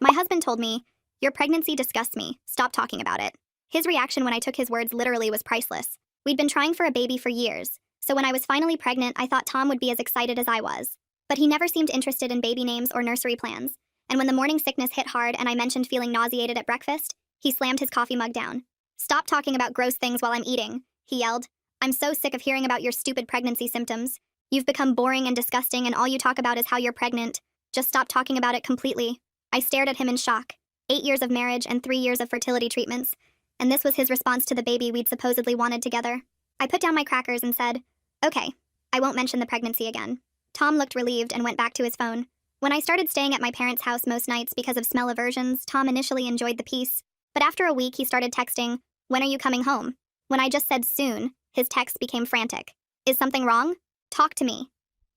My husband told me, "Your pregnancy disgusts me. Stop talking about it." His reaction when I took his words literally was priceless. We'd been trying for a baby for years, so when I was finally pregnant, I thought Tom would be as excited as I was. But he never seemed interested in baby names or nursery plans, and when the morning sickness hit hard and I mentioned feeling nauseated at breakfast, he slammed his coffee mug down. "Stop talking about gross things while I'm eating," he yelled. "I'm so sick of hearing about your stupid pregnancy symptoms. You've become boring and disgusting, and all you talk about is how you're pregnant. Just stop talking about it completely." I stared at him in shock. 8 years of marriage and 3 years of fertility treatments, and this was his response to the baby we'd supposedly wanted together. I put down my crackers and said, "Okay, I won't mention the pregnancy again." Tom looked relieved and went back to his phone. When I started staying at my parents' house most nights because of smell aversions, Tom initially enjoyed the peace. But after a week, he started texting, "When are you coming home?" When I just said soon, his text became frantic. "Is something wrong? Talk to me."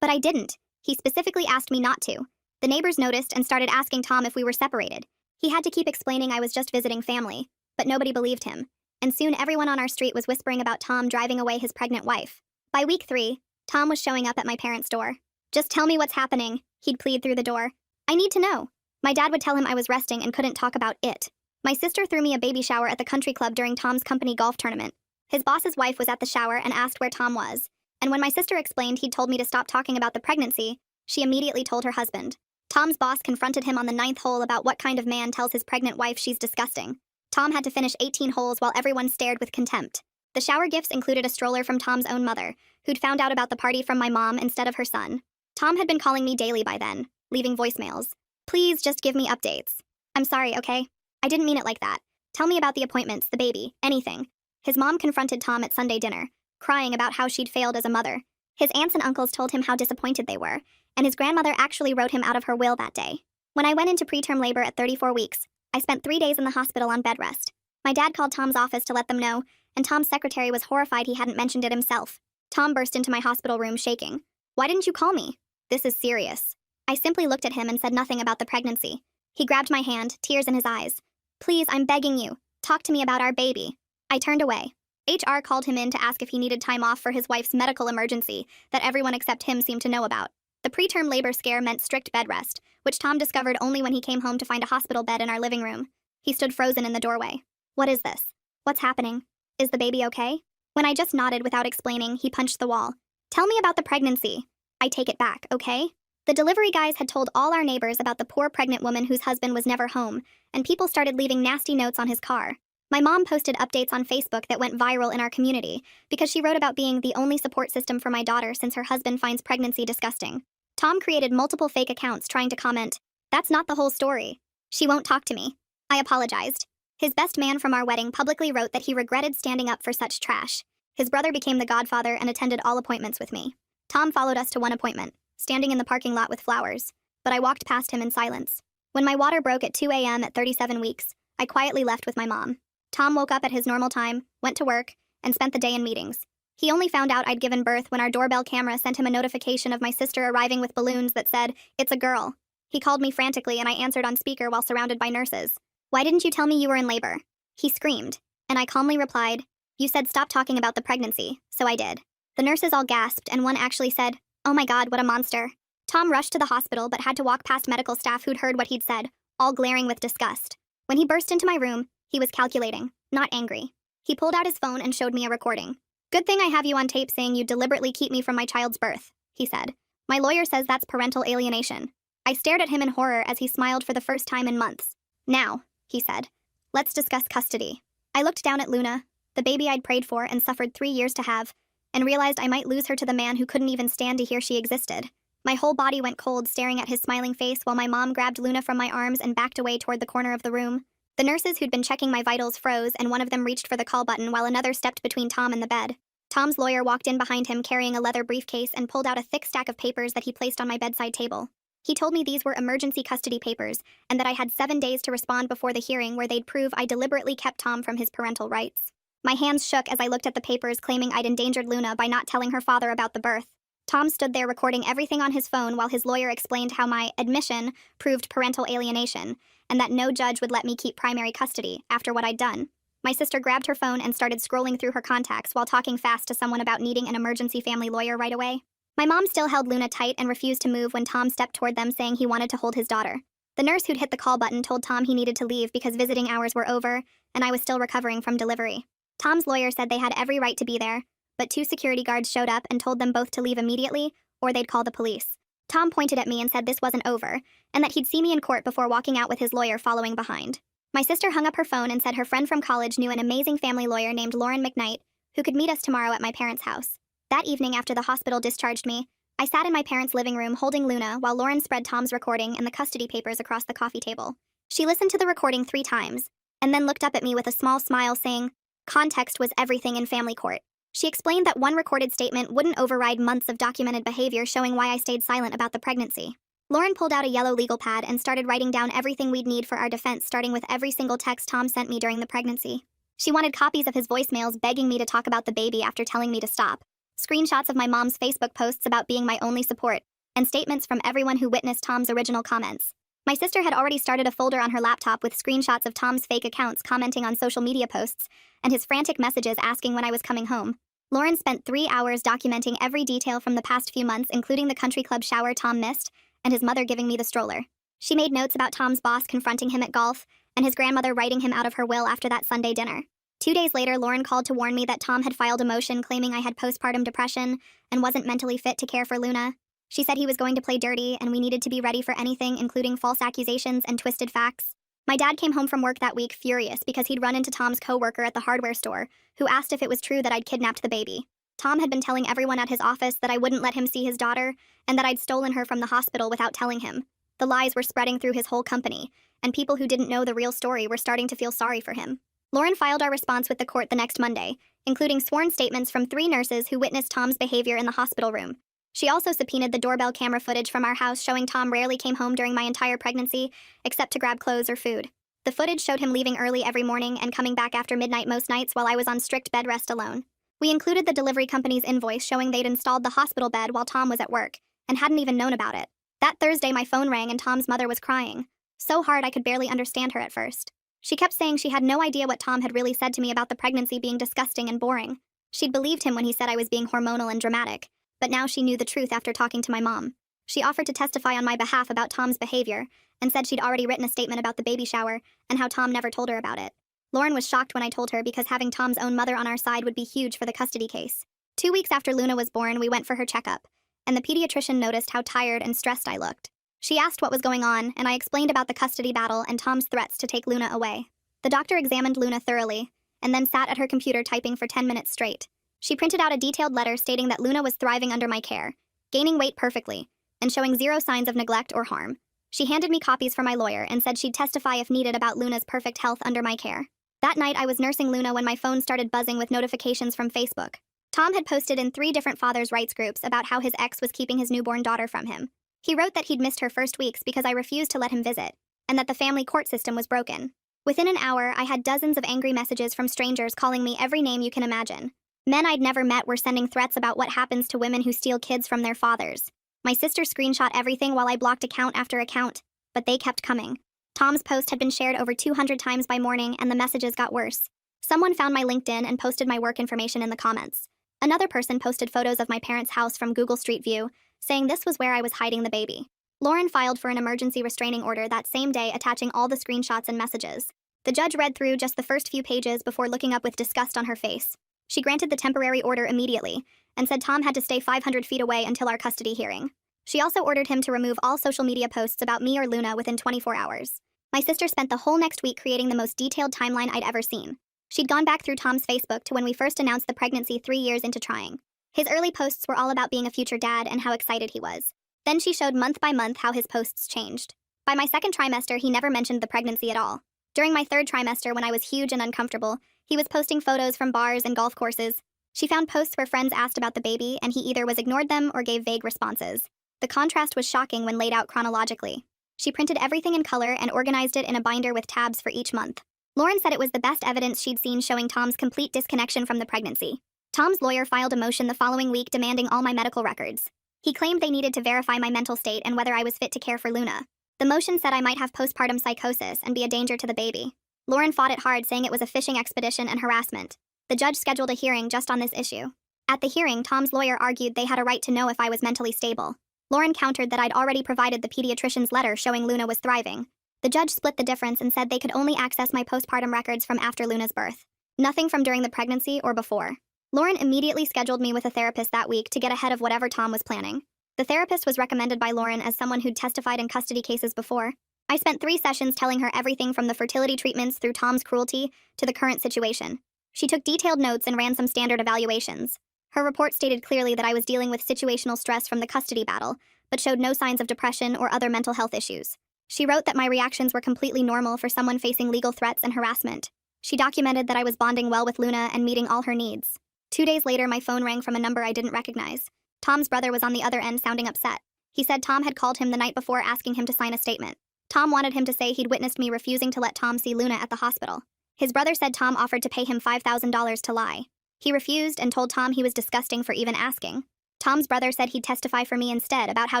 But I didn't. He specifically asked me not to. The neighbors noticed and started asking Tom if we were separated. He had to keep explaining I was just visiting family, but nobody believed him. And soon everyone on our street was whispering about Tom driving away his pregnant wife. By week 3, Tom was showing up at my parents' door. "Just tell me what's happening," he'd plead through the door. "I need to know." My dad would tell him I was resting and couldn't talk about it. My sister threw me a baby shower at the country club during Tom's company golf tournament. His boss's wife was at the shower and asked where Tom was. And when my sister explained he'd told me to stop talking about the pregnancy, she immediately told her husband. Tom's boss confronted him on the 9th hole about what kind of man tells his pregnant wife she's disgusting. Tom had to finish 18 holes while everyone stared with contempt. The shower gifts included a stroller from Tom's own mother, who'd found out about the party from my mom instead of her son. Tom had been calling me daily by then, leaving voicemails. "Please just give me updates. I'm sorry, okay? I didn't mean it like that. Tell me about the appointments, the baby, anything." His mom confronted Tom at Sunday dinner, crying about how she'd failed as a mother. His aunts and uncles told him how disappointed they were, and his grandmother actually wrote him out of her will that day. When I went into preterm labor at 34 weeks, I spent 3 days in the hospital on bed rest. My dad called Tom's office to let them know, and Tom's secretary was horrified he hadn't mentioned it himself. Tom burst into my hospital room shaking. "Why didn't you call me? This is serious." I simply looked at him and said nothing about the pregnancy. He grabbed my hand, tears in his eyes. "Please, I'm begging you. Talk to me about our baby." I turned away. HR called him in to ask if he needed time off for his wife's medical emergency that everyone except him seemed to know about. The preterm labor scare meant strict bed rest, which Tom discovered only when he came home to find a hospital bed in our living room. He stood frozen in the doorway. "What is this? What's happening? Is the baby okay?" When I just nodded without explaining, he punched the wall. "Tell me about the pregnancy." "I take it back, okay?" The delivery guys had told all our neighbors about the poor pregnant woman whose husband was never home, and people started leaving nasty notes on his car. My mom posted updates on Facebook that went viral in our community because she wrote about being the only support system for my daughter since her husband finds pregnancy disgusting. Tom created multiple fake accounts trying to comment, "That's not the whole story. She won't talk to me." I apologized. His best man from our wedding publicly wrote that he regretted standing up for such trash. His brother became the godfather and attended all appointments with me. Tom followed us to one appointment, standing in the parking lot with flowers, but I walked past him in silence. When my water broke at 2 a.m. at 37 weeks, I quietly left with my mom. Tom woke up at his normal time, went to work, and spent the day in meetings. He only found out I'd given birth when our doorbell camera sent him a notification of my sister arriving with balloons that said, "It's a girl." He called me frantically and I answered on speaker while surrounded by nurses. "Why didn't you tell me you were in labor?" He screamed, and I calmly replied, "You said stop talking about the pregnancy, so I did." The nurses all gasped and one actually said, "Oh my God, what a monster." Tom rushed to the hospital but had to walk past medical staff who'd heard what he'd said, all glaring with disgust. When he burst into my room, he was calculating, not angry. He pulled out his phone and showed me a recording. "Good thing I have you on tape saying you deliberately keep me from my child's birth," he said. "My lawyer says that's parental alienation." I stared at him in horror as he smiled for the first time in months. "Now," he said, "let's discuss custody." I looked down at Luna, the baby I'd prayed for and suffered 3 years to have, and realized I might lose her to the man who couldn't even stand to hear she existed. My whole body went cold staring at his smiling face while my mom grabbed Luna from my arms and backed away toward the corner of the room. The nurses who'd been checking my vitals froze and one of them reached for the call button while another stepped between Tom and the bed. Tom's lawyer walked in behind him carrying a leather briefcase and pulled out a thick stack of papers that he placed on my bedside table. He told me these were emergency custody papers and that I had 7 days to respond before the hearing where they'd prove I deliberately kept Tom from his parental rights. My hands shook as I looked at the papers claiming I'd endangered Luna by not telling her father about the birth. Tom stood there recording everything on his phone while his lawyer explained how my admission proved parental alienation and that no judge would let me keep primary custody after what I'd done. My sister grabbed her phone and started scrolling through her contacts while talking fast to someone about needing an emergency family lawyer right away. My mom still held Luna tight and refused to move when Tom stepped toward them saying he wanted to hold his daughter. The nurse who'd hit the call button told Tom he needed to leave because visiting hours were over, and I was still recovering from delivery. Tom's lawyer said they had every right to be there, but 2 security guards showed up and told them both to leave immediately, or they'd call the police. Tom pointed at me and said this wasn't over, and that he'd see me in court before walking out with his lawyer following behind. My sister hung up her phone and said her friend from college knew an amazing family lawyer named Lauren McKnight, who could meet us tomorrow at my parents' house. That evening after the hospital discharged me, I sat in my parents' living room holding Luna while Lauren spread Tom's recording and the custody papers across the coffee table. She listened to the recording 3 times, and then looked up at me with a small smile saying, "Context was everything in family court." She explained that one recorded statement wouldn't override months of documented behavior showing why I stayed silent about the pregnancy. Lauren pulled out a yellow legal pad and started writing down everything we'd need for our defense, starting with every single text Tom sent me during the pregnancy. She wanted copies of his voicemails begging me to talk about the baby after telling me to stop, screenshots of my mom's Facebook posts about being my only support, and statements from everyone who witnessed Tom's original comments. My sister had already started a folder on her laptop with screenshots of Tom's fake accounts commenting on social media posts and his frantic messages asking when I was coming home. Lauren spent 3 hours documenting every detail from the past few months, including the country club shower Tom missed and his mother giving me the stroller. She made notes about Tom's boss confronting him at golf and his grandmother writing him out of her will after that Sunday dinner. 2 days later, Lauren called to warn me that Tom had filed a motion claiming I had postpartum depression and wasn't mentally fit to care for Luna. She said he was going to play dirty and we needed to be ready for anything, including false accusations and twisted facts. My dad came home from work that week furious because he'd run into Tom's coworker at the hardware store, who asked if it was true that I'd kidnapped the baby. Tom had been telling everyone at his office that I wouldn't let him see his daughter and that I'd stolen her from the hospital without telling him. The lies were spreading through his whole company, and people who didn't know the real story were starting to feel sorry for him. Lauren filed our response with the court the next Monday, including sworn statements from 3 nurses who witnessed Tom's behavior in the hospital room. She also subpoenaed the doorbell camera footage from our house showing Tom rarely came home during my entire pregnancy, except to grab clothes or food. The footage showed him leaving early every morning and coming back after midnight most nights while I was on strict bed rest alone. We included the delivery company's invoice showing they'd installed the hospital bed while Tom was at work, and hadn't even known about it. That Thursday my phone rang and Tom's mother was crying. So hard I could barely understand her at first. She kept saying she had no idea what Tom had really said to me about the pregnancy being disgusting and boring. She'd believed him when he said I was being hormonal and dramatic, but now she knew the truth after talking to my mom. She offered to testify on my behalf about Tom's behavior, and said she'd already written a statement about the baby shower and how Tom never told her about it. Lauren was shocked when I told her because having Tom's own mother on our side would be huge for the custody case. 2 weeks after Luna was born, we went for her checkup, and the pediatrician noticed how tired and stressed I looked. She asked what was going on, and I explained about the custody battle and Tom's threats to take Luna away. The doctor examined Luna thoroughly, and then sat at her computer typing for 10 minutes straight. She printed out a detailed letter stating that Luna was thriving under my care, gaining weight perfectly, and showing 0 signs of neglect or harm. She handed me copies for my lawyer and said she'd testify if needed about Luna's perfect health under my care. That night I was nursing Luna when my phone started buzzing with notifications from Facebook. Tom had posted in 3 different fathers' rights groups about how his ex was keeping his newborn daughter from him. He wrote that he'd missed her first weeks because I refused to let him visit, and that the family court system was broken. Within an hour, I had dozens of angry messages from strangers calling me every name you can imagine. Men I'd never met were sending threats about what happens to women who steal kids from their fathers. My sister screenshot everything while I blocked account after account, but they kept coming. Tom's post had been shared over 200 times by morning, and the messages got worse. Someone found my LinkedIn and posted my work information in the comments. Another person posted photos of my parents' house from Google Street View, saying this was where I was hiding the baby. Lauren filed for an emergency restraining order that same day, attaching all the screenshots and messages. The judge read through just the first few pages before looking up with disgust on her face. She granted the temporary order immediately, and said Tom had to stay 500 feet away until our custody hearing. She also ordered him to remove all social media posts about me or Luna within 24 hours. My sister spent the whole next week creating the most detailed timeline I'd ever seen. She'd gone back through Tom's Facebook to when we first announced the pregnancy 3 years into trying. His early posts were all about being a future dad and how excited he was. Then she showed month by month how his posts changed. By my 2nd trimester, he never mentioned the pregnancy at all. During my 3rd trimester, when I was huge and uncomfortable, he was posting photos from bars and golf courses. She found posts where friends asked about the baby, and he either ignored them or gave vague responses. The contrast was shocking when laid out chronologically. She printed everything in color and organized it in a binder with tabs for each month. Lauren said it was the best evidence she'd seen showing Tom's complete disconnection from the pregnancy. Tom's lawyer filed a motion the following week demanding all my medical records. He claimed they needed to verify my mental state and whether I was fit to care for Luna. The motion said I might have postpartum psychosis and be a danger to the baby. Lauren fought it hard, saying it was a fishing expedition and harassment. The judge scheduled a hearing just on this issue. At the hearing, Tom's lawyer argued they had a right to know if I was mentally stable. Lauren countered that I'd already provided the pediatrician's letter showing Luna was thriving, The judge split the difference and said they could only access my postpartum records from after Luna's birth. Nothing from during the pregnancy or before. Lauren immediately scheduled me with a therapist that week to get ahead of whatever Tom was planning. The therapist was recommended by Lauren as someone who'd testified in custody cases before. I spent 3 sessions telling her everything from the fertility treatments through Tom's cruelty to the current situation. She took detailed notes and ran some standard evaluations. Her report stated clearly that I was dealing with situational stress from the custody battle, but showed no signs of depression or other mental health issues. She wrote that my reactions were completely normal for someone facing legal threats and harassment. She documented that I was bonding well with Luna and meeting all her needs. 2 days later, my phone rang from a number I didn't recognize. Tom's brother was on the other end, sounding upset. He said Tom had called him the night before asking him to sign a statement. Tom wanted him to say he'd witnessed me refusing to let Tom see Luna at the hospital. His brother said Tom offered to pay him $5,000 to lie. He refused and told Tom he was disgusting for even asking. Tom's brother said he'd testify for me instead about how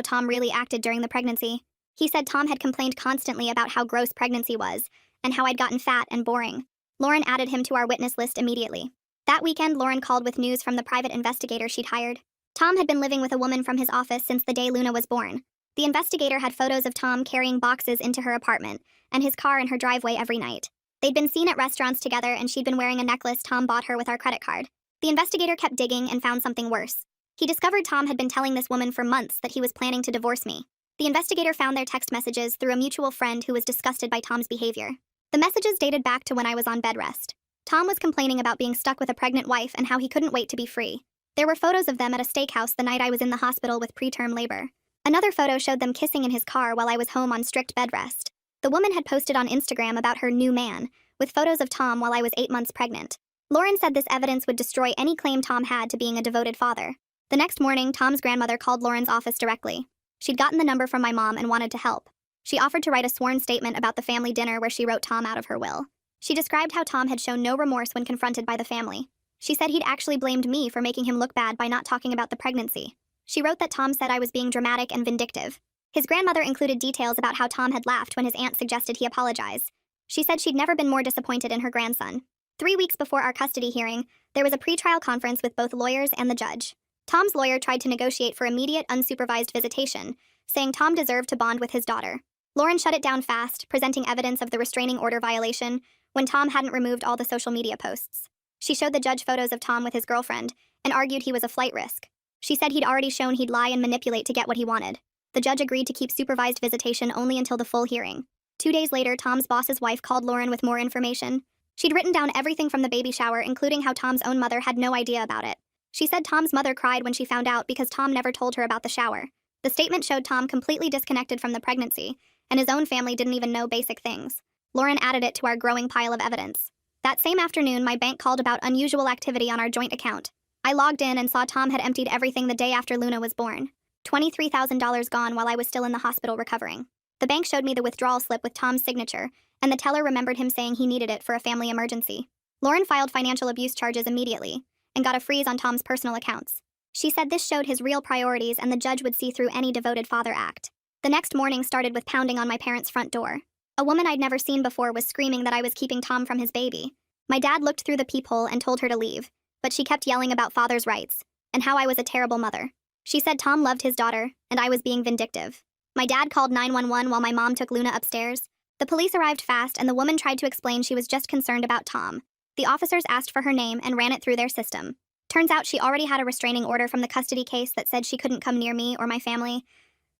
Tom really acted during the pregnancy. He said Tom had complained constantly about how gross pregnancy was and how I'd gotten fat and boring. Lauren added him to our witness list immediately. That weekend, Lauren called with news from the private investigator she'd hired. Tom had been living with a woman from his office since the day Luna was born. The investigator had photos of Tom carrying boxes into her apartment and his car in her driveway every night. They'd been seen at restaurants together, and she'd been wearing a necklace Tom bought her with our credit card. The investigator kept digging and found something worse. He discovered Tom had been telling this woman for months that he was planning to divorce me. The investigator found their text messages through a mutual friend who was disgusted by Tom's behavior. The messages dated back to when I was on bed rest. Tom was complaining about being stuck with a pregnant wife and how he couldn't wait to be free. There were photos of them at a steakhouse the night I was in the hospital with preterm labor. Another photo showed them kissing in his car while I was home on strict bed rest. The woman had posted on Instagram about her new man, with photos of Tom while I was 8 months pregnant. Lauren said this evidence would destroy any claim Tom had to being a devoted father. The next morning, Tom's grandmother called Lauren's office directly. She'd gotten the number from my mom and wanted to help. She offered to write a sworn statement about the family dinner where she wrote Tom out of her will. She described how Tom had shown no remorse when confronted by the family. She said he'd actually blamed me for making him look bad by not talking about the pregnancy. She wrote that Tom said I was being dramatic and vindictive. His grandmother included details about how Tom had laughed when his aunt suggested he apologize. She said she'd never been more disappointed in her grandson. 3 weeks before our custody hearing, there was a pretrial conference with both lawyers and the judge. Tom's lawyer tried to negotiate for immediate, unsupervised visitation, saying Tom deserved to bond with his daughter. Lauren shut it down fast, presenting evidence of the restraining order violation when Tom hadn't removed all the social media posts. She showed the judge photos of Tom with his girlfriend and argued he was a flight risk. She said he'd already shown he'd lie and manipulate to get what he wanted. The judge agreed to keep supervised visitation only until the full hearing. 2 days later, Tom's boss's wife called Lauren with more information. She'd written down everything from the baby shower, including how Tom's own mother had no idea about it. She said Tom's mother cried when she found out because Tom never told her about the shower. The statement showed Tom completely disconnected from the pregnancy, and his own family didn't even know basic things. Lauren added it to our growing pile of evidence. That same afternoon, my bank called about unusual activity on our joint account. I logged in and saw Tom had emptied everything the day after Luna was born. $23,000 gone while I was still in the hospital recovering. The bank showed me the withdrawal slip with Tom's signature, and the teller remembered him saying he needed it for a family emergency. Lauren filed financial abuse charges immediately and got a freeze on Tom's personal accounts. She said this showed his real priorities and the judge would see through any devoted father act. The next morning started with pounding on my parents' front door. A woman I'd never seen before was screaming that I was keeping Tom from his baby. My dad looked through the peephole and told her to leave, but she kept yelling about father's rights and how I was a terrible mother. She said Tom loved his daughter, and I was being vindictive. My dad called 911 while my mom took Luna upstairs. The police arrived fast, and the woman tried to explain she was just concerned about Tom. The officers asked for her name and ran it through their system. Turns out she already had a restraining order from the custody case that said she couldn't come near me or my family.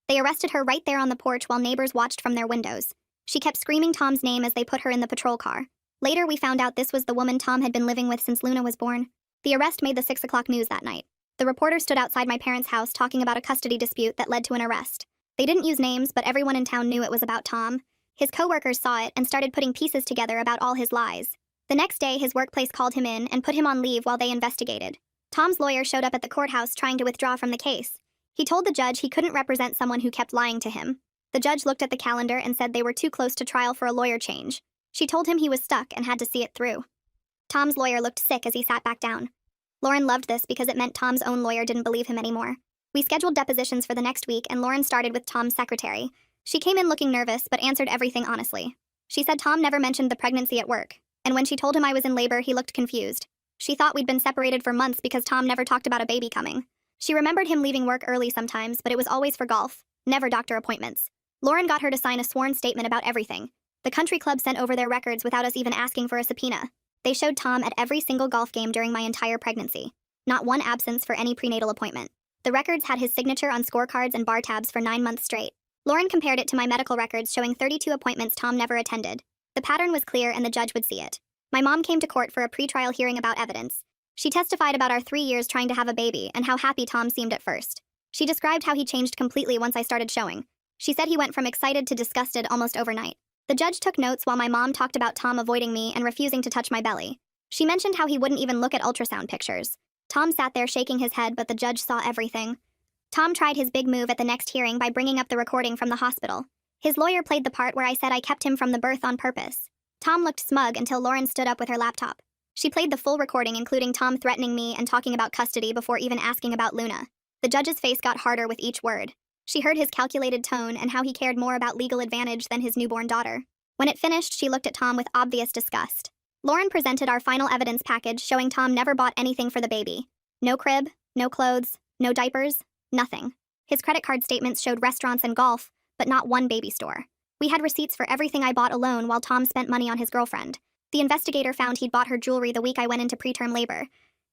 They arrested her right there on the porch while neighbors watched from their windows. She kept screaming Tom's name as they put her in the patrol car. Later, we found out this was the woman Tom had been living with since Luna was born. The arrest made the 6 o'clock news that night. The reporter stood outside my parents' house talking about a custody dispute that led to an arrest. They didn't use names, but everyone in town knew it was about Tom. His coworkers saw it and started putting pieces together about all his lies. The next day, his workplace called him in and put him on leave while they investigated. Tom's lawyer showed up at the courthouse trying to withdraw from the case. He told the judge he couldn't represent someone who kept lying to him. The judge looked at the calendar and said they were too close to trial for a lawyer change. She told him he was stuck and had to see it through. Tom's lawyer looked sick as he sat back down. Lauren loved this because it meant Tom's own lawyer didn't believe him anymore. We scheduled depositions for the next week, and Lauren started with Tom's secretary. She came in looking nervous, but answered everything honestly. She said Tom never mentioned the pregnancy at work, and when she told him I was in labor, he looked confused. She thought we'd been separated for months because Tom never talked about a baby coming. She remembered him leaving work early sometimes, but it was always for golf, never doctor appointments. Lauren got her to sign a sworn statement about everything. The country club sent over their records without us even asking for a subpoena. They showed Tom at every single golf game during my entire pregnancy. Not one absence for any prenatal appointment. The records had his signature on scorecards and bar tabs for 9 months straight. Lauren compared it to my medical records showing 32 appointments Tom never attended. The pattern was clear and the judge would see it. My mom came to court for a pretrial hearing about evidence. She testified about our 3 years trying to have a baby and how happy Tom seemed at first. She described how he changed completely once I started showing. She said he went from excited to disgusted almost overnight. The judge took notes while my mom talked about Tom avoiding me and refusing to touch my belly. She mentioned how he wouldn't even look at ultrasound pictures. Tom sat there shaking his head, but the judge saw everything. Tom tried his big move at the next hearing by bringing up the recording from the hospital. His lawyer played the part where I said I kept him from the birth on purpose. Tom looked smug until Lauren stood up with her laptop. She played the full recording, including Tom threatening me and talking about custody before even asking about Luna. The judge's face got harder with each word. She heard his calculated tone and how he cared more about legal advantage than his newborn daughter. When it finished, she looked at Tom with obvious disgust. Lauren presented our final evidence package showing Tom never bought anything for the baby. No crib, no clothes, no diapers, nothing. His credit card statements showed restaurants and golf, but not one baby store. We had receipts for everything I bought alone while Tom spent money on his girlfriend. The investigator found he'd bought her jewelry the week I went into preterm labor.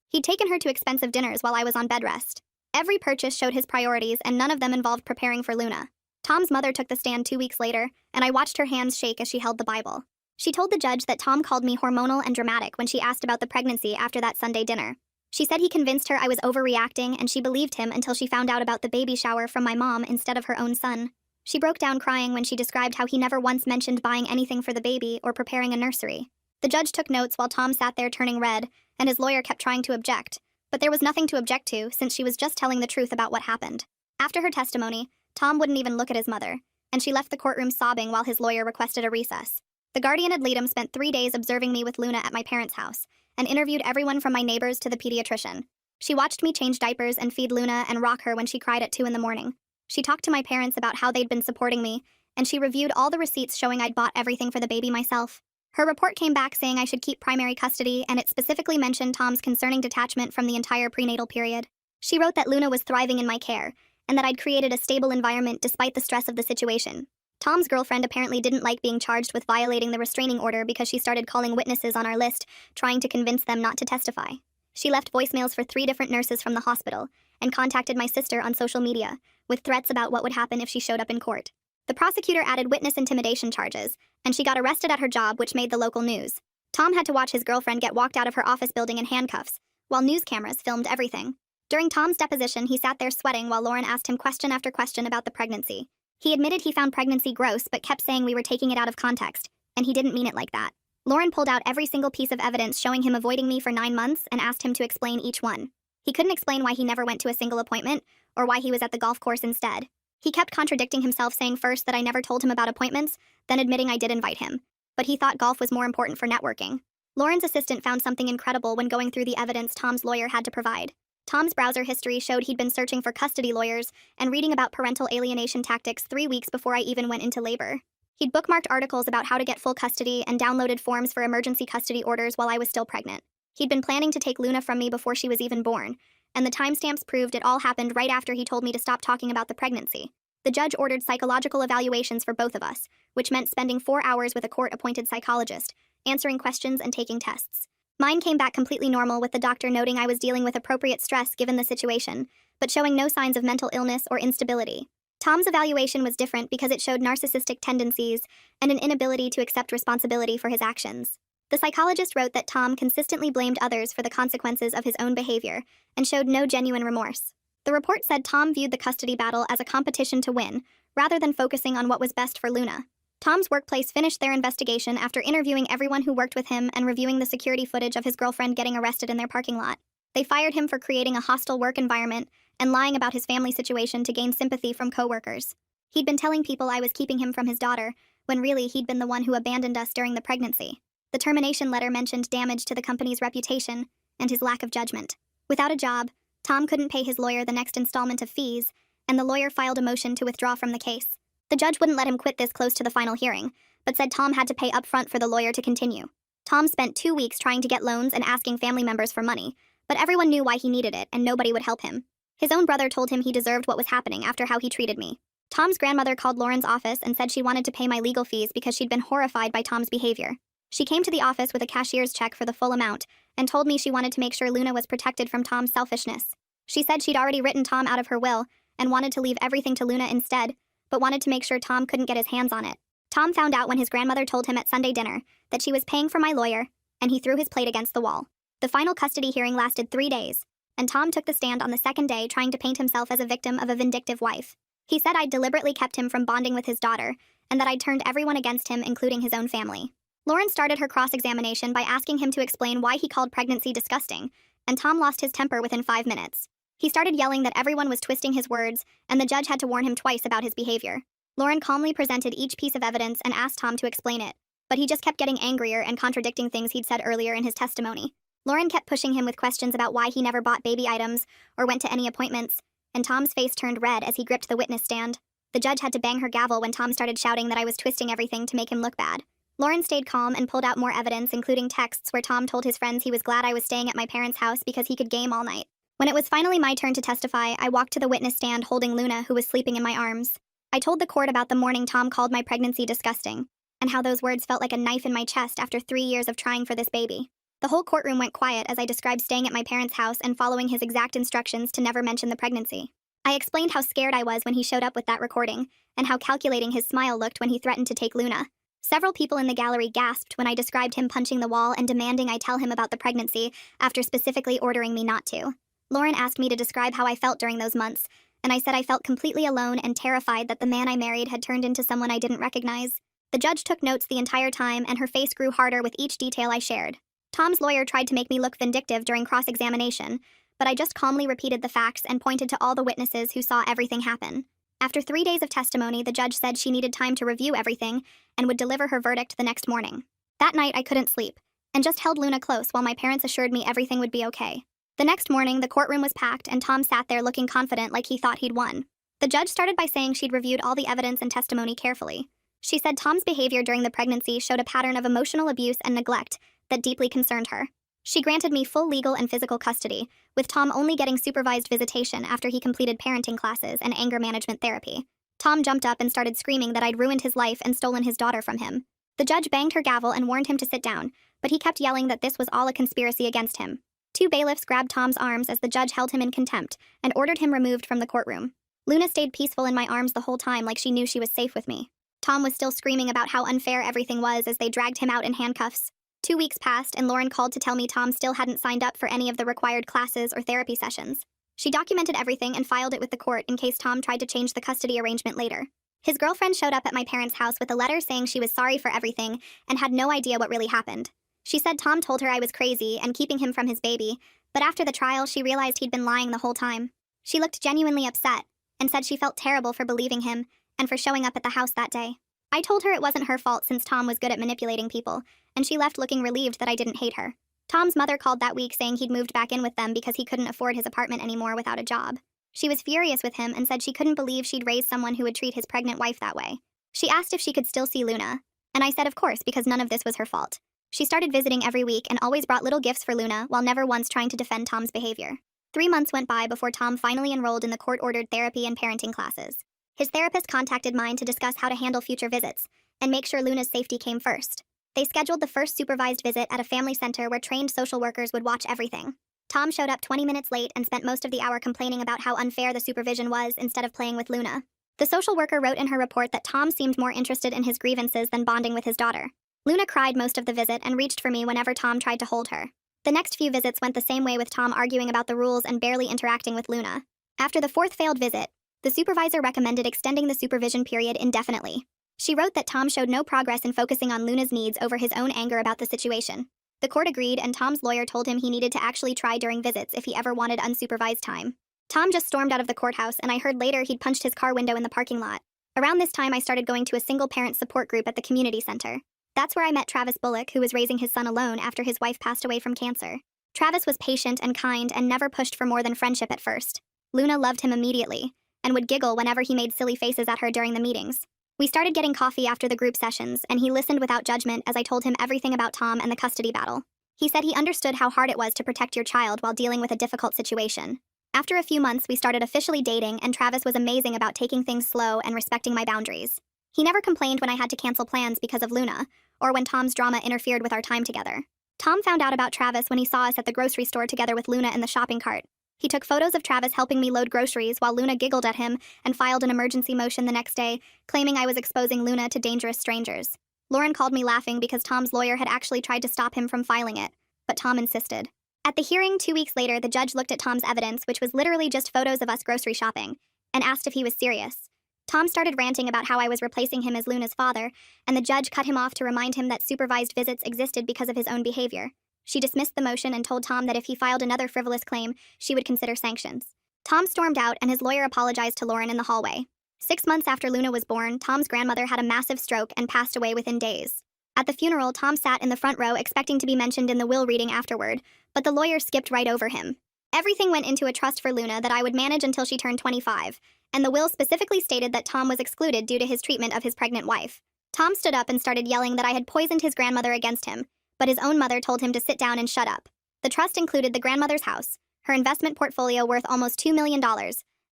He'd taken her to expensive dinners while I was on bed rest. Every purchase showed his priorities, and none of them involved preparing for Luna. Tom's mother took the stand 2 weeks later, and I watched her hands shake as she held the Bible. She told the judge that Tom called me hormonal and dramatic when she asked about the pregnancy after that Sunday dinner. She said he convinced her I was overreacting, and she believed him until she found out about the baby shower from my mom instead of her own son. She broke down crying when she described how he never once mentioned buying anything for the baby or preparing a nursery. The judge took notes while Tom sat there turning red, and his lawyer kept trying to object. But there was nothing to object to since she was just telling the truth about what happened. After her testimony, Tom wouldn't even look at his mother, and she left the courtroom sobbing while his lawyer requested a recess. The guardian ad litem spent 3 days observing me with Luna at my parents' house, and interviewed everyone from my neighbors to the pediatrician. She watched me change diapers and feed Luna and rock her when she cried at 2 in the morning. She talked to my parents about how they'd been supporting me, and she reviewed all the receipts showing I'd bought everything for the baby myself. Her report came back saying I should keep primary custody, and it specifically mentioned Tom's concerning detachment from the entire prenatal period. She wrote that Luna was thriving in my care, and that I'd created a stable environment despite the stress of the situation. Tom's girlfriend apparently didn't like being charged with violating the restraining order because she started calling witnesses on our list, trying to convince them not to testify. She left voicemails for 3 different nurses from the hospital, and contacted my sister on social media, with threats about what would happen if she showed up in court. The prosecutor added witness intimidation charges, and she got arrested at her job, which made the local news. Tom had to watch his girlfriend get walked out of her office building in handcuffs, while news cameras filmed everything. During Tom's deposition, he sat there sweating while Lauren asked him question after question about the pregnancy. He admitted he found pregnancy gross, but kept saying we were taking it out of context, and he didn't mean it like that. Lauren pulled out every single piece of evidence showing him avoiding me for 9 months and asked him to explain each one. He couldn't explain why he never went to a single appointment, or why he was at the golf course instead. He kept contradicting himself, saying first that I never told him about appointments, then admitting I did invite him. But he thought golf was more important for networking. Lauren's assistant found something incredible when going through the evidence Tom's lawyer had to provide. Tom's browser history showed he'd been searching for custody lawyers and reading about parental alienation tactics 3 weeks before I even went into labor. He'd bookmarked articles about how to get full custody and downloaded forms for emergency custody orders while I was still pregnant. He'd been planning to take Luna from me before she was even born, and the timestamps proved it all happened right after he told me to stop talking about the pregnancy. The judge ordered psychological evaluations for both of us, which meant spending 4 hours with a court-appointed psychologist, answering questions and taking tests. Mine came back completely normal, with the doctor noting I was dealing with appropriate stress given the situation, but showing no signs of mental illness or instability. Tom's evaluation was different because it showed narcissistic tendencies and an inability to accept responsibility for his actions. The psychologist wrote that Tom consistently blamed others for the consequences of his own behavior and showed no genuine remorse. The report said Tom viewed the custody battle as a competition to win, rather than focusing on what was best for Luna. Tom's workplace finished their investigation after interviewing everyone who worked with him and reviewing the security footage of his girlfriend getting arrested in their parking lot. They fired him for creating a hostile work environment and lying about his family situation to gain sympathy from coworkers. He'd been telling people I was keeping him from his daughter, when really he'd been the one who abandoned us during the pregnancy. The termination letter mentioned damage to the company's reputation and his lack of judgment. Without a job, Tom couldn't pay his lawyer the next installment of fees, and the lawyer filed a motion to withdraw from the case. The judge wouldn't let him quit this close to the final hearing, but said Tom had to pay up front for the lawyer to continue. Tom spent 2 weeks trying to get loans and asking family members for money, but everyone knew why he needed it and nobody would help him. His own brother told him he deserved what was happening after how he treated me. Tom's grandmother called Lauren's office and said she wanted to pay my legal fees because she'd been horrified by Tom's behavior. She came to the office with a cashier's check for the full amount and told me she wanted to make sure Luna was protected from Tom's selfishness. She said she'd already written Tom out of her will and wanted to leave everything to Luna instead, but wanted to make sure Tom couldn't get his hands on it. Tom found out when his grandmother told him at Sunday dinner that she was paying for my lawyer, and he threw his plate against the wall. The final custody hearing lasted 3 days, and Tom took the stand on the second day trying to paint himself as a victim of a vindictive wife. He said I'd deliberately kept him from bonding with his daughter, and that I'd turned everyone against him, including his own family. Lauren started her cross-examination by asking him to explain why he called pregnancy disgusting, and Tom lost his temper within 5 minutes. He started yelling that everyone was twisting his words, and the judge had to warn him twice about his behavior. Lauren calmly presented each piece of evidence and asked Tom to explain it, but he just kept getting angrier and contradicting things he'd said earlier in his testimony. Lauren kept pushing him with questions about why he never bought baby items or went to any appointments, and Tom's face turned red as he gripped the witness stand. The judge had to bang her gavel when Tom started shouting that I was twisting everything to make him look bad. Lauren stayed calm and pulled out more evidence, including texts where Tom told his friends he was glad I was staying at my parents' house because he could game all night. When it was finally my turn to testify, I walked to the witness stand holding Luna, who was sleeping in my arms. I told the court about the morning Tom called my pregnancy disgusting, and how those words felt like a knife in my chest after 3 years of trying for this baby. The whole courtroom went quiet as I described staying at my parents' house and following his exact instructions to never mention the pregnancy. I explained how scared I was when he showed up with that recording, and how calculating his smile looked when he threatened to take Luna. Several people in the gallery gasped when I described him punching the wall and demanding I tell him about the pregnancy after specifically ordering me not to. Lauren asked me to describe how I felt during those months, and I said I felt completely alone and terrified that the man I married had turned into someone I didn't recognize. The judge took notes the entire time, and her face grew harder with each detail I shared. Tom's lawyer tried to make me look vindictive during cross-examination, but I just calmly repeated the facts and pointed to all the witnesses who saw everything happen. After 3 days of testimony, the judge said she needed time to review everything and would deliver her verdict the next morning. That night, I couldn't sleep, and just held Luna close while my parents assured me everything would be okay. The next morning, the courtroom was packed, and Tom sat there looking confident like he thought he'd won. The judge started by saying she'd reviewed all the evidence and testimony carefully. She said Tom's behavior during the pregnancy showed a pattern of emotional abuse and neglect that deeply concerned her. She granted me full legal and physical custody, with Tom only getting supervised visitation after he completed parenting classes and anger management therapy. Tom jumped up and started screaming that I'd ruined his life and stolen his daughter from him. The judge banged her gavel and warned him to sit down, but he kept yelling that this was all a conspiracy against him. 2 bailiffs grabbed Tom's arms as the judge held him in contempt and ordered him removed from the courtroom. Luna stayed peaceful in my arms the whole time like she knew she was safe with me. Tom was still screaming about how unfair everything was as they dragged him out in handcuffs. 2 weeks passed, and Lauren called to tell me Tom still hadn't signed up for any of the required classes or therapy sessions. She documented everything and filed it with the court in case Tom tried to change the custody arrangement later. His girlfriend showed up at my parents' house with a letter saying she was sorry for everything and had no idea what really happened. She said Tom told her I was crazy and keeping him from his baby, but after the trial, she realized he'd been lying the whole time. She looked genuinely upset and said she felt terrible for believing him and for showing up at the house that day. I told her it wasn't her fault since Tom was good at manipulating people, and she left looking relieved that I didn't hate her. Tom's mother called that week saying he'd moved back in with them because he couldn't afford his apartment anymore without a job. She was furious with him and said she couldn't believe she'd raised someone who would treat his pregnant wife that way. She asked if she could still see Luna, and I said of course because none of this was her fault. She started visiting every week and always brought little gifts for Luna while never once trying to defend Tom's behavior. 3 months went by before Tom finally enrolled in the court-ordered therapy and parenting classes. His therapist contacted mine to discuss how to handle future visits and make sure Luna's safety came first. They scheduled the first supervised visit at a family center where trained social workers would watch everything. Tom showed up 20 minutes late and spent most of the hour complaining about how unfair the supervision was instead of playing with Luna. The social worker wrote in her report that Tom seemed more interested in his grievances than bonding with his daughter. Luna cried most of the visit and reached for me whenever Tom tried to hold her. The next few visits went the same way, with Tom arguing about the rules and barely interacting with Luna. After the 4th failed visit, the supervisor recommended extending the supervision period indefinitely. She wrote that Tom showed no progress in focusing on Luna's needs over his own anger about the situation. The court agreed, and Tom's lawyer told him he needed to actually try during visits if he ever wanted unsupervised time. Tom just stormed out of the courthouse, and I heard later he'd punched his car window in the parking lot. Around this time, I started going to a single-parent support group at the community center. That's where I met Travis Bullock, who was raising his son alone after his wife passed away from cancer. Travis was patient and kind and never pushed for more than friendship at first. Luna loved him immediately and would giggle whenever he made silly faces at her during the meetings. We started getting coffee after the group sessions, and he listened without judgment as I told him everything about Tom and the custody battle. He said he understood how hard it was to protect your child while dealing with a difficult situation. After a few months, we started officially dating, and Travis was amazing about taking things slow and respecting my boundaries. He never complained when I had to cancel plans because of Luna, or when Tom's drama interfered with our time together. Tom found out about Travis when he saw us at the grocery store together with Luna in the shopping cart. He took photos of Travis helping me load groceries while Luna giggled at him and filed an emergency motion the next day, claiming I was exposing Luna to dangerous strangers. Lauren called me laughing because Tom's lawyer had actually tried to stop him from filing it, but Tom insisted. At the hearing 2 weeks later, the judge looked at Tom's evidence, which was literally just photos of us grocery shopping, and asked if he was serious. Tom started ranting about how I was replacing him as Luna's father, and the judge cut him off to remind him that supervised visits existed because of his own behavior. She dismissed the motion and told Tom that if he filed another frivolous claim, she would consider sanctions. Tom stormed out, and his lawyer apologized to Lauren in the hallway. 6 months after Luna was born, Tom's grandmother had a massive stroke and passed away within days. At the funeral, Tom sat in the front row expecting to be mentioned in the will reading afterward, but the lawyer skipped right over him. Everything went into a trust for Luna that I would manage until she turned 25, and the will specifically stated that Tom was excluded due to his treatment of his pregnant wife. Tom stood up and started yelling that I had poisoned his grandmother against him, but his own mother told him to sit down and shut up. The trust included the grandmother's house, her investment portfolio worth almost $2 million,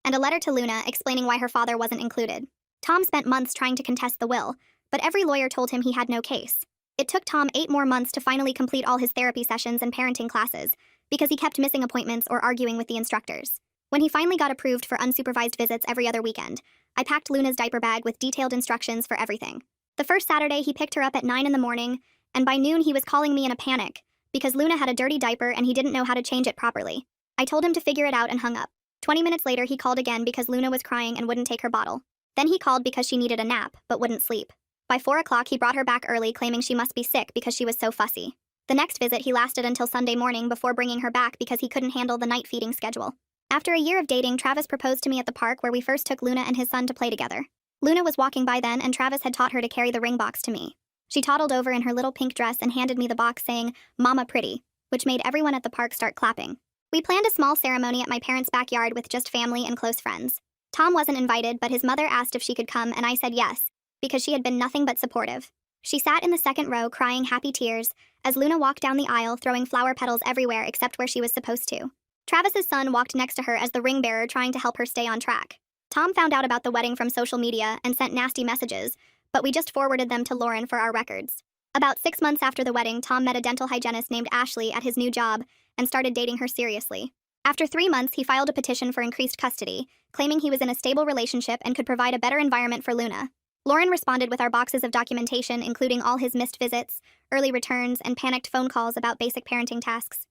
and a letter to Luna explaining why her father wasn't included. Tom spent months trying to contest the will, but every lawyer told him he had no case. It took Tom 8 more months to finally complete all his therapy sessions and parenting classes, because he kept missing appointments or arguing with the instructors. When he finally got approved for unsupervised visits every other weekend, I packed Luna's diaper bag with detailed instructions for everything. The first Saturday, he picked her up at 9 in the morning, and by noon he was calling me in a panic, because Luna had a dirty diaper and he didn't know how to change it properly. I told him to figure it out and hung up. 20 minutes later, he called again because Luna was crying and wouldn't take her bottle. Then he called because she needed a nap, but wouldn't sleep. By 4 o'clock, he brought her back early, claiming she must be sick because she was so fussy. The next visit, he lasted until Sunday morning before bringing her back because he couldn't handle the night feeding schedule. After a year of dating, Travis proposed to me at the park where we first took Luna and his son to play together. Luna was walking by then, and Travis had taught her to carry the ring box to me. She toddled over in her little pink dress and handed me the box saying, "Mama pretty," which made everyone at the park start clapping. We planned a small ceremony at my parents' backyard with just family and close friends. Tom wasn't invited, but his mother asked if she could come, and I said yes, because she had been nothing but supportive. She sat in the second row crying happy tears as Luna walked down the aisle throwing flower petals everywhere except where she was supposed to. Travis's son walked next to her as the ring bearer, trying to help her stay on track. Tom found out about the wedding from social media and sent nasty messages, but we just forwarded them to Lauren for our records. About 6 months after the wedding, Tom met a dental hygienist named Ashley at his new job and started dating her seriously. After 3 months, he filed a petition for increased custody, claiming he was in a stable relationship and could provide a better environment for Luna. Lauren responded with our boxes of documentation, including all his missed visits, early returns, and panicked phone calls about basic parenting tasks.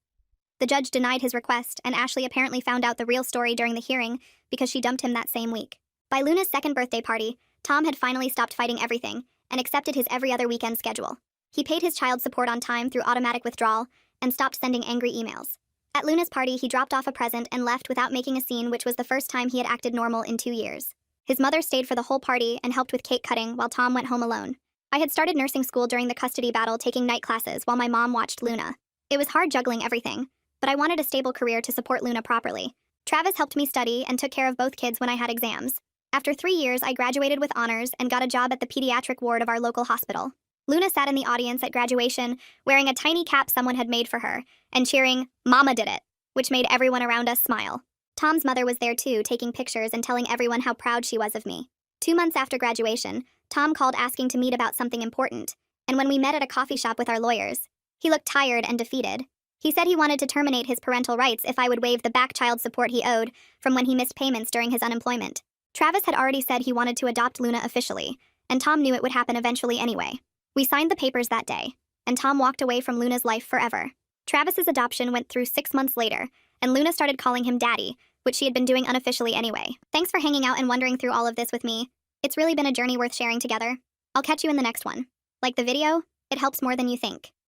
The judge denied his request, and Ashley apparently found out the real story during the hearing because she dumped him that same week. By Luna's second birthday party, Tom had finally stopped fighting everything and accepted his every other weekend schedule. He paid his child support on time through automatic withdrawal and stopped sending angry emails. At Luna's party, he dropped off a present and left without making a scene, which was the first time he had acted normal in 2 years. His mother stayed for the whole party and helped with cake cutting while Tom went home alone. I had started nursing school during the custody battle, taking night classes while my mom watched Luna. It was hard juggling everything, but I wanted a stable career to support Luna properly. Travis helped me study and took care of both kids when I had exams. After 3 years, I graduated with honors and got a job at the pediatric ward of our local hospital. Luna sat in the audience at graduation, wearing a tiny cap someone had made for her, and cheering, "Mama did it," which made everyone around us smile. Tom's mother was there too, taking pictures and telling everyone how proud she was of me. 2 months after graduation, Tom called asking to meet about something important, and when we met at a coffee shop with our lawyers, he looked tired and defeated. He said he wanted to terminate his parental rights if I would waive the back child support he owed from when he missed payments during his unemployment. Travis had already said he wanted to adopt Luna officially, and Tom knew it would happen eventually anyway. We signed the papers that day, and Tom walked away from Luna's life forever. Travis's adoption went through 6 months later, and Luna started calling him Daddy, which she had been doing unofficially anyway. Thanks for hanging out and wondering through all of this with me. It's really been a journey worth sharing together. I'll catch you in the next one. Like the video? It helps more than you think.